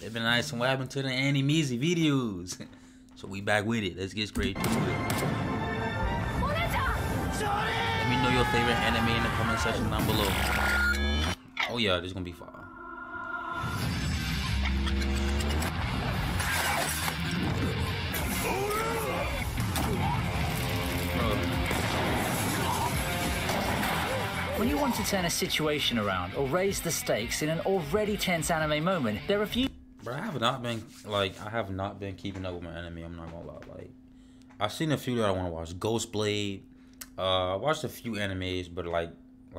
They've been nice, and what happened to the Anime-easy videos? So we back with it. Let's get straight to it. Let me know your favorite anime in the comment section down below. Oh yeah, this is gonna be fun. When you want to turn a situation around or raise the stakes in an already tense anime moment, there are a few. Bro, I have not been keeping up with my anime. I'm not gonna lie. Like, I've seen a few that I want to watch. Ghost Blade. I watched a few animes, but like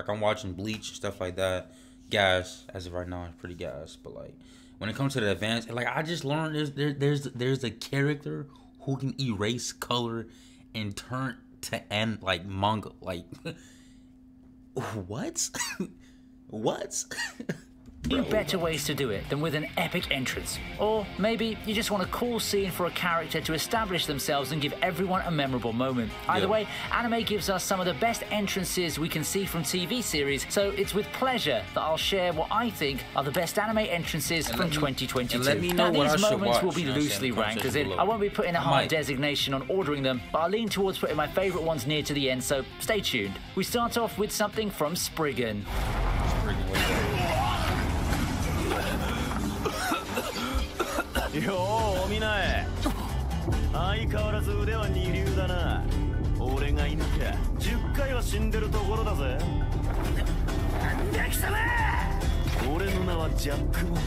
I'm watching Bleach, stuff like that. Gas as of right now, it's pretty gas. But like when it comes to the advanced, like I just learned there's a character who can erase color and turn to end like manga. Like what? What? Better ways to do it than with an epic entrance. Or maybe you just want a cool scene for a character to establish themselves and give everyone a memorable moment. Either way, anime gives us some of the best entrances we can see from TV series, so it's with pleasure that I'll share what I think are the best anime entrances from 2022. Let me know now, what these I should moments watch, will be loosely ranked, as in I won't be putting a hard designation on ordering them, but I'll lean towards putting my favourite ones near to the end, so stay tuned. We start off with something from Spriggan. Yo, Minae. 相変わらず腕は二流だな。俺がいなきゃ10回は死んでるところだぜ。なんだ貴様。俺の名はジャックモンド。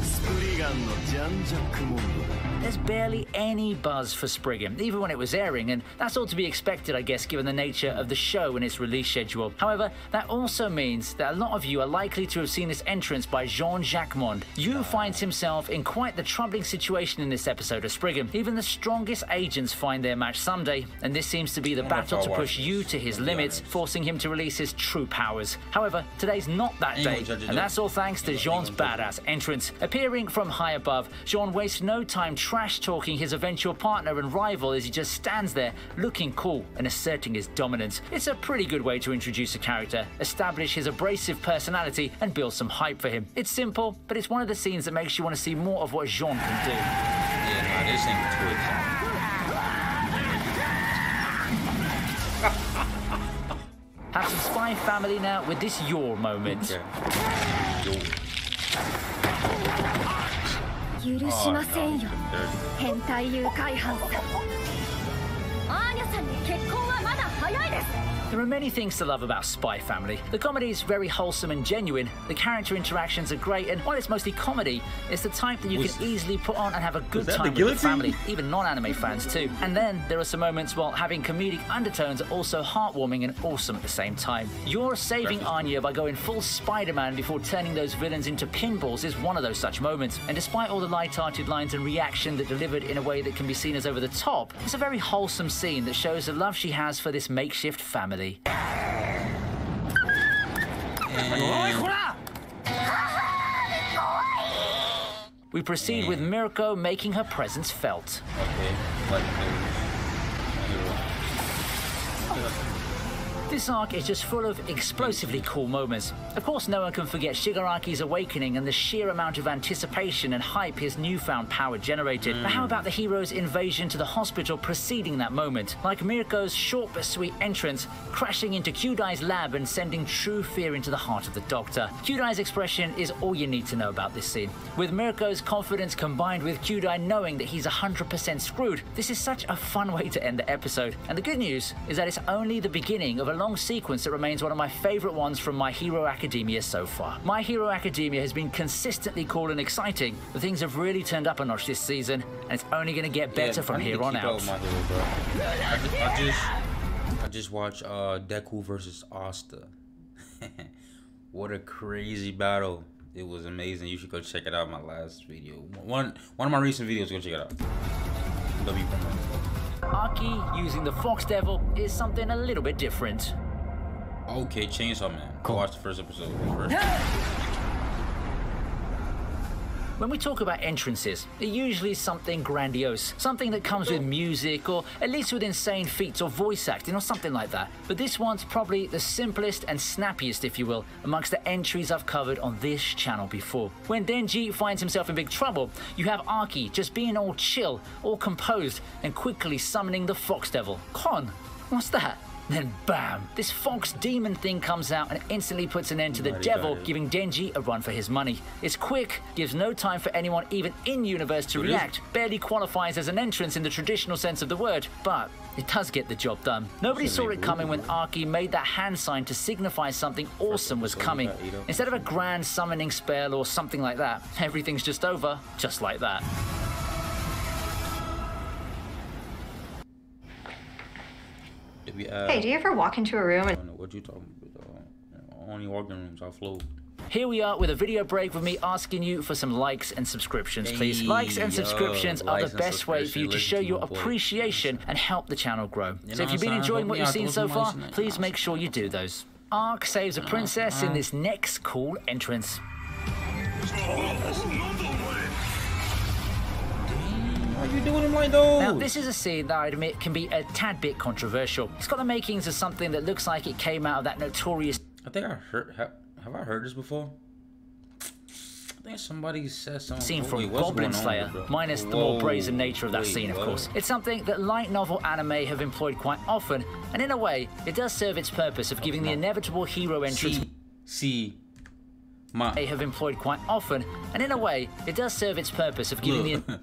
スプリガンのジャンジャックモンドだ。 There's barely any buzz for Spriggan, even when it was airing, and that's all to be expected, I guess, given the nature of the show and its release schedule. However, that also means that a lot of you are likely to have seen this entrance by Jean Jacquemond. Yu finds himself in quite the troubling situation in this episode of Spriggan. Even the strongest agents find their match someday, and this seems to be the battle to push Yu to his limits, forcing him to release his true powers. However, today's not that day, and that's all thanks to Jean's badass entrance. Appearing from high above, Jean wastes no time trash-talking his eventual partner and rival as he just stands there, looking cool and asserting his dominance. It's a pretty good way to introduce a character, establish his abrasive personality, and build some hype for him. It's simple, but it's one of the scenes that makes you want to see more of what Jean can do. Yeah, nah, this ain't Twitch. Have some Spy Family now with this Your moment. Okay. 許しませんよ変態誘拐犯さんアーニャさんに結婚はまだ早いです There are many things to love about Spy Family. The comedy is very wholesome and genuine, the character interactions are great, and while it's mostly comedy, it's the type that you can easily put on and have a good time with the family, even non-anime fans too. And then there are some moments while having comedic undertones are also heartwarming and awesome at the same time. You're saving Anya by going full Spider-Man before turning those villains into pinballs is one of those such moments. And despite all the light-hearted lines and reaction that delivered in a way that can be seen as over the top, it's a very wholesome scene that shows the love she has for this makeshift family. We proceed with Mirko making her presence felt. This arc is just full of explosively cool moments. Of course, no one can forget Shigaraki's awakening and the sheer amount of anticipation and hype his newfound power generated. But how about the hero's invasion to the hospital preceding that moment? Like Mirko's short but sweet entrance, crashing into Kyudai's lab and sending true fear into the heart of the Doctor. Kyudai's expression is all you need to know about this scene. With Mirko's confidence combined with Kyudai knowing that he's 100% screwed, this is such a fun way to end the episode. And the good news is that it's only the beginning of a long sequence that remains one of my favorite ones from My Hero Academia so far. My Hero Academia has been consistently cool and exciting, but things have really turned up a notch this season, and it's only going to get better from here on out. I just watched Deku versus Asta. What a crazy battle. It was amazing. You should go check it out. My last video. One of my recent videos, go check it out. Aki using the Fox Devil is something a little bit different. Okay, Chainsaw Man. Go watch the first episode first. When we talk about entrances, it usually is something grandiose, something that comes with music or at least with insane feats or voice acting or something like that. But this one's probably the simplest and snappiest, if you will, amongst the entries I've covered on this channel before. When Denji finds himself in big trouble, you have Arky just being all chill, all composed, and quickly summoning the Fox Devil. Con, what's that? Then bam, this fox demon thing comes out and instantly puts an end to the devil, giving Denji a run for his money. It's quick, gives no time for anyone even in universe to react, barely qualifies as an entrance in the traditional sense of the word, but it does get the job done. Nobody saw it coming when Arky made that hand sign to signify something awesome was coming. Instead of a grand summoning spell or something like that, everything's just over, just like that. Hey, do you ever walk into a room and... What you talking about? Only walking rooms, I float. Here we are with a video break with me asking you for some likes and subscriptions, please. Likes and subscriptions are the best way for you to show your appreciation and help the channel grow. So if you've been enjoying what you've seen so far, please make sure you do those. Ark saves a princess in this next cool entrance. Why are you doing them like those? Now, this is a scene that I admit can be a tad bit controversial. It's got the makings of something that looks like it came out of that notorious... I think I heard... Have I heard this before? I think somebody said something. Scene from Goblin Slayer, minus the more brazen nature of that scene, of course. It's something that light novel anime have employed quite often, and in a way, it does serve its purpose of giving the inevitable hero entrance... They have employed quite often, and in a way, it does serve its purpose of giving the...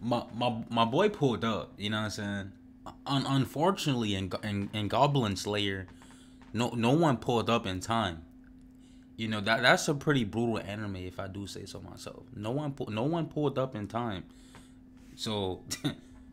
My boy pulled up, you know what I'm saying? Unfortunately, in Goblin Slayer, no one pulled up in time. You know, that's a pretty brutal anime, if I do say so myself. No one pulled up in time. So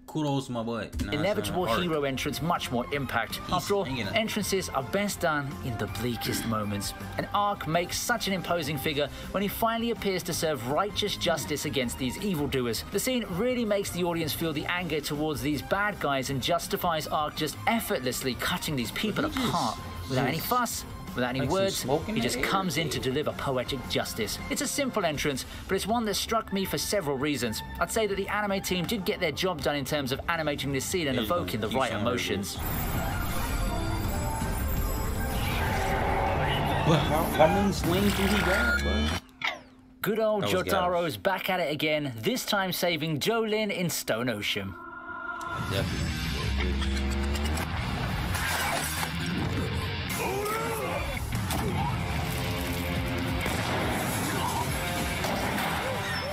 kudos to my boy. You know inevitable hero entrance, much more impact. After all, entrances are best done in the bleakest moments. And Ark makes such an imposing figure when he finally appears to serve righteous justice against these evildoers. The scene really makes the audience feel the anger towards these bad guys and justifies Ark just effortlessly cutting these people apart without any fuss. Without any words, he just comes in to deliver poetic justice. It's a simple entrance, but it's one that struck me for several reasons. I'd say that the anime team did get their job done in terms of animating this scene and evoking the right emotions. How many swings did he got, bro? Good old Jotaro's back at it again, this time saving Jolin in Stone Ocean. Definitely.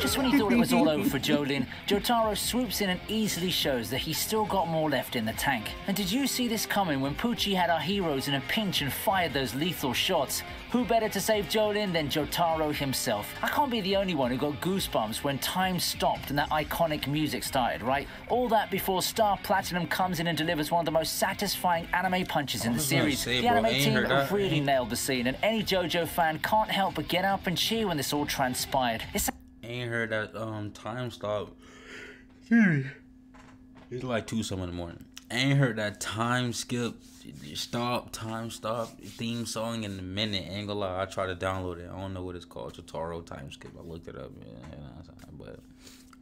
Just when he thought it was all over for Jolin, Jotaro swoops in and easily shows that he's still got more left in the tank. And did you see this coming when Pucci had our heroes in a pinch and fired those lethal shots? Who better to save Jolin than Jotaro himself? I can't be the only one who got goosebumps when time stopped and that iconic music started, right? All that before Star Platinum comes in and delivers one of the most satisfying anime punches in the series. The anime team really nailed the scene, and any JoJo fan can't help but get up and cheer when this all transpired. Ain't heard that time stop. It's like 2-something in the morning. Ain't heard that time skip, time stop theme song in a minute. Ain't gonna lie, I tried to download it. I don't know what it's called. Jotaro time skip. I looked it up, but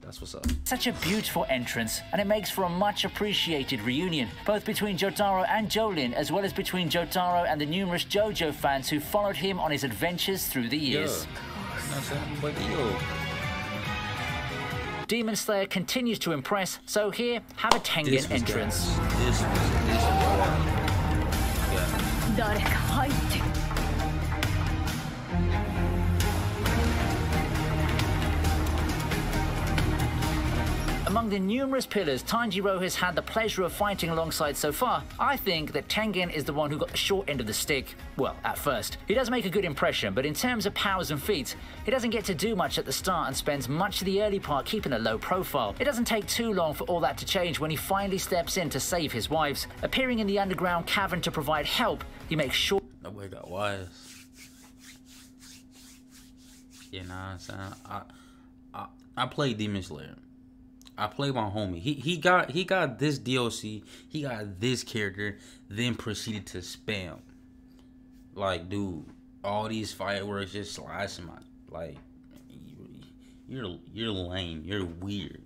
that's what's up. Such a beautiful entrance, and it makes for a much appreciated reunion, both between Jotaro and Jolin, as well as between Jotaro and the numerous JoJo fans who followed him on his adventures through the years. Demon Slayer continues to impress, so here, have a Tengen entrance. Among the numerous pillars Tanjiro has had the pleasure of fighting alongside so far, I think that Tengen is the one who got the short end of the stick. Well, at first. He does make a good impression, but in terms of powers and feats, he doesn't get to do much at the start and spends much of the early part keeping a low profile. It doesn't take too long for all that to change when he finally steps in to save his wives. Appearing in the underground cavern to provide help, he makes sure... Nobody got wives. You know what I'm saying? I play Demon Slayer. I play my homie. He got this DLC. He got this character. Then proceeded to spam. Like, dude, all these fireworks just slashing my, like, you're lame. You're weird.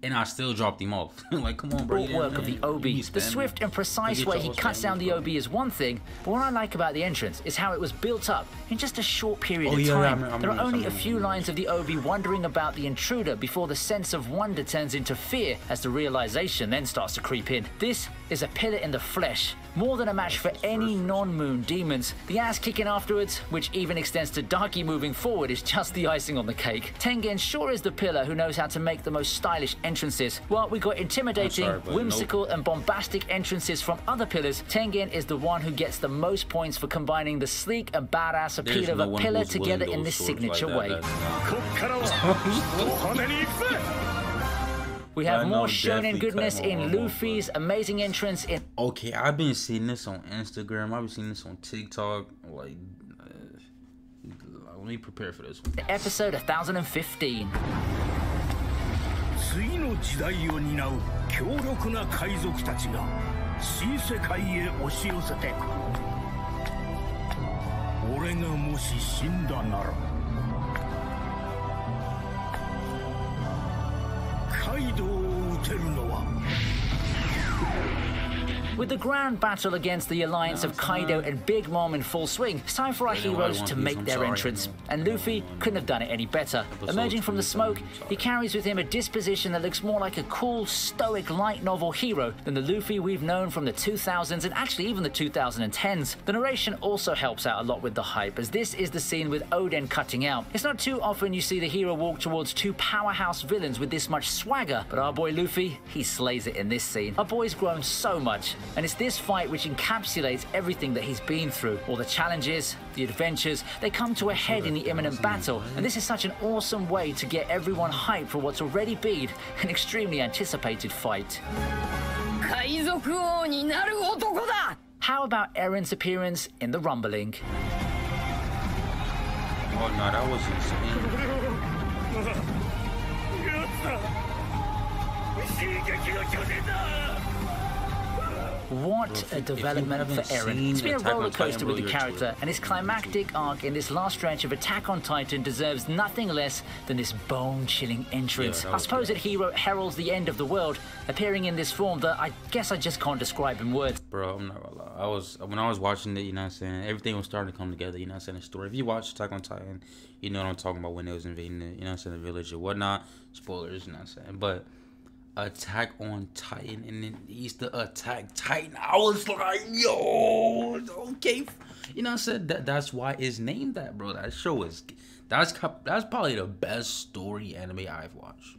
And I still dropped him off. Like, come on, bro. Work of the Obi. The swift and precise way he cuts down the Obi is one thing, but what I like about the entrance is how it was built up in just a short period of time. There are only a few lines of the Obi wondering about the intruder before the sense of wonder turns into fear as the realization then starts to creep in. This is a pillar in the flesh. More than a match for any non-moon demons. The ass kicking afterwards, which even extends to Darky moving forward, is just the icing on the cake. Tengen sure is the pillar who knows how to make the most stylish entrances. While we got intimidating, whimsical and bombastic entrances from other pillars, Tengen is the one who gets the most points for combining the sleek and badass appeal of a pillar together in this signature way. We have more shonen goodness in Luffy's amazing entrance in... Okay, I've been seeing this on Instagram. I've been seeing this on TikTok. Like, let me prepare for this one. Episode 1015. 次の時代を担う強力な海賊たちが新世界へ押し寄せてくる。俺がもし死んだならカイドウを撃てるのは With the grand battle against the alliance of Kaido and Big Mom in full swing, it's time for our heroes to make their entrance. And Luffy couldn't have done it any better. Emerging from the smoke, he carries with him a disposition that looks more like a cool, stoic light novel hero than the Luffy we've known from the 2000s and actually even the 2010s. The narration also helps out a lot with the hype, as this is the scene with Oden cutting out. It's not too often you see the hero walk towards two powerhouse villains with this much swagger, but our boy Luffy, he slays it in this scene. Our boy's grown so much. And it's this fight which encapsulates everything that he's been through. All the challenges, the adventures, they come to a head in the imminent battle. And this is such an awesome way to get everyone hyped for what's already been an extremely anticipated fight. How about Eren's appearance in the rumbling? Oh no, that was insane. What a development for Eren. It's been a roller coaster with the character, and his climactic arc in this last stretch of Attack on Titan deserves nothing less than this bone-chilling entrance. I suppose that hero heralds the end of the world, appearing in this form that I guess I just can't describe in words. Bro, I'm not gonna lie. When I was watching it, you know what I'm saying, everything was starting to come together, you know what I'm saying, the story. If you watch Attack on Titan, you know what I'm talking about when they was invading the, you know what I'm saying, the village or whatnot. Spoilers, you know what I'm saying. But Attack on Titan, and then he's the Attack Titan. I was like, yo, okay, you know what I'm saying. That's why it's named that, bro. That show is that's probably the best story anime I've watched.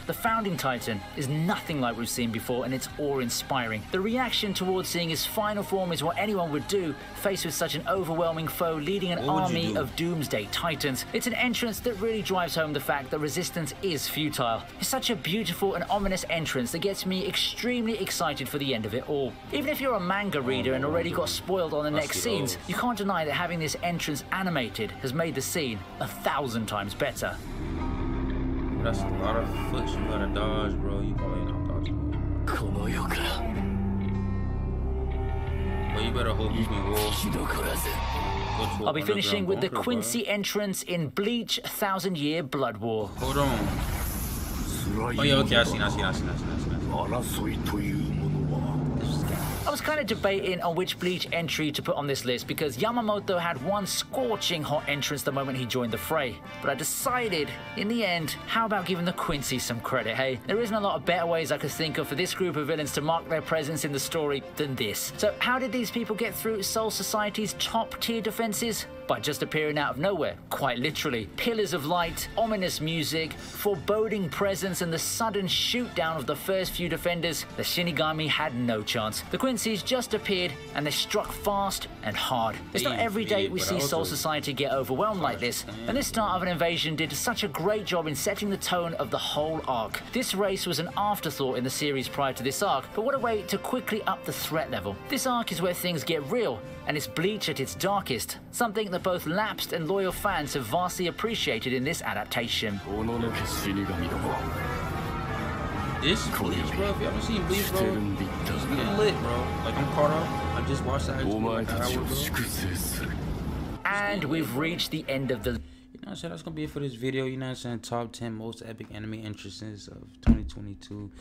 The Founding Titan is nothing like we've seen before, and it's awe-inspiring. The reaction towards seeing his final form is what anyone would do, faced with such an overwhelming foe leading an army of Doomsday Titans. It's an entrance that really drives home the fact that resistance is futile. It's such a beautiful and ominous entrance that gets me extremely excited for the end of it all. Even if you're a manga reader and already got spoiled on the next scenes, you can't deny that having this entrance animated has made the scene 1,000 times better. That's a lot of foot you gotta dodge, bro. You probably ain't not dodging. But you better hope you can go. I'll be finishing with the Quincy entrance in Bleach 1000-Year Blood War. Hold on. Oh yeah, okay, I seen. I was kind of debating on which Bleach entry to put on this list because Yamamoto had one scorching hot entrance the moment he joined the fray. But I decided, in the end, how about giving the Quincy some credit, hey? There isn't a lot of better ways I could think of for this group of villains to mark their presence in the story than this. So how did these people get through Soul Society's top-tier defenses? By just appearing out of nowhere, quite literally. Pillars of light, ominous music, foreboding presence, and the sudden shoot down of the first few defenders, the Shinigami had no chance. The Quincy's just appeared, and they struck fast and hard. It's not every day we see Soul Society get overwhelmed like this, and this start of an invasion did such a great job in setting the tone of the whole arc. This race was an afterthought in the series prior to this arc, but what a way to quickly up the threat level. This arc is where things get real, and it's Bleach at its darkest, something that both lapsed and loyal fans have vastly appreciated in this adaptation. This Bleach, bro, if you haven't seen Bleach, bro, it's getting lit, bro. Like, I'm caught up. I just watched that. And we've reached the end of the... know what I'm saying? That's gonna be it for this video. You know what I'm saying? Top 10 most epic anime entrances of 2022.